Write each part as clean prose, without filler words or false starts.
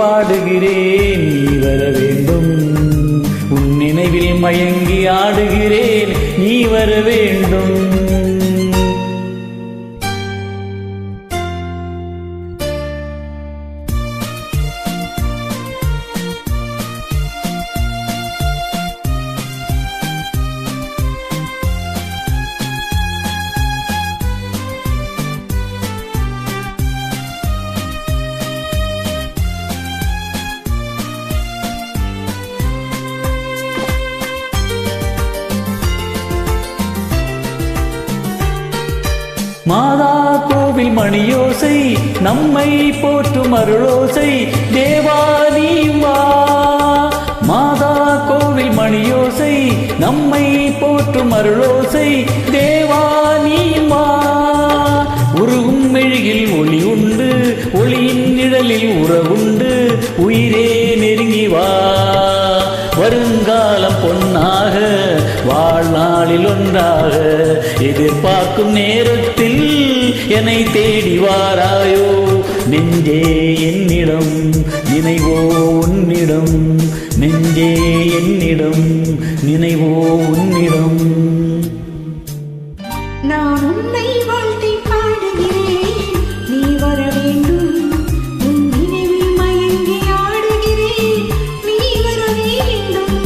பாடுகிறேன், நீ வர வேண்டும். உன் நினைவில் மயங்கி ஆடுகிறேன், நீ வர வேண்டும். மாதா கோவில் மணியோசை, நம்மை போற்றும் அருளோசை, தேவா நீயும் வா. மாதா கோவில் மணியோசை, நம்மை போற்றும் அருளோசை, தேவா நீயும் வா. உருகும் மெழுகில் ஒளி உண்டு, ஒளியின் நிழலில் உறவுண்டு, உயிரே நெருங்கி வா. வருங்காலம் பொன்னாக, வாழ்நாளில் ஒன்றாக, எதிர்பார்க்கும் நேரத்தில் என்னை தேடி வாராயோ. நெஞ்சே என்னிடம், நினைவோ உன்னிடம். நெஞ்சே என்னிடம், நினைவோ உன்னிடம். நான் உன்னை வாழ்த்தி பாடுகிறேன், நீ வர வேண்டும். உன் நினைவில் மயங்கி ஆடுகிறேன், நீ வர வேண்டும்.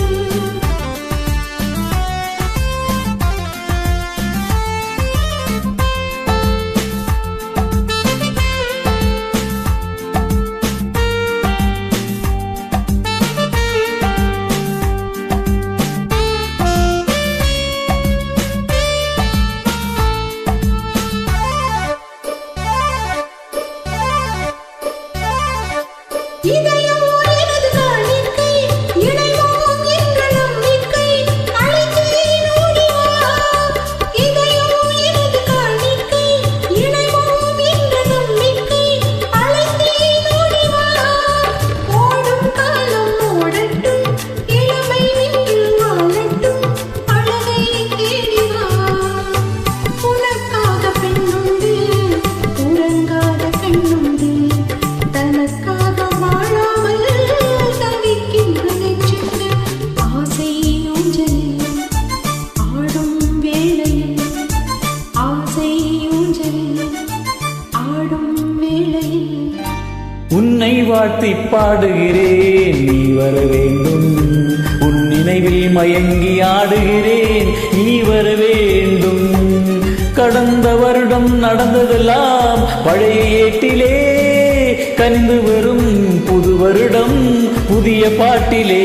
இதயம் எனது காணிக்கை, இணைவோம் என்ற நம்பிக்கை, அழைத்தேன் ஓடி வா. இதயம் எனது காணிக்கை, இணைவோம் என்ற நம்பிக்கை, அழைத்தேன் ஓடி வா. ஓடும் காலம் ஓடட்டும், இளமை நின்று வாழட்டும், அழகை தேடி வா. உனக்காக பெண்ணுண்டு, உறங்காத கண்ணுண்டு, தனக்காக உன்னை வாழ்த்தி பாடுகிறேன், நீ வர வேண்டும். உன் நினைவில் மயங்கி ஆடுகிறேன், நீ வர வேண்டும். கடந்த வருடம் நடந்ததெல்லாம் பழைய ஏட்டிலே, கனிந்து வரும் புது வருடம் புதிய பாட்டிலே.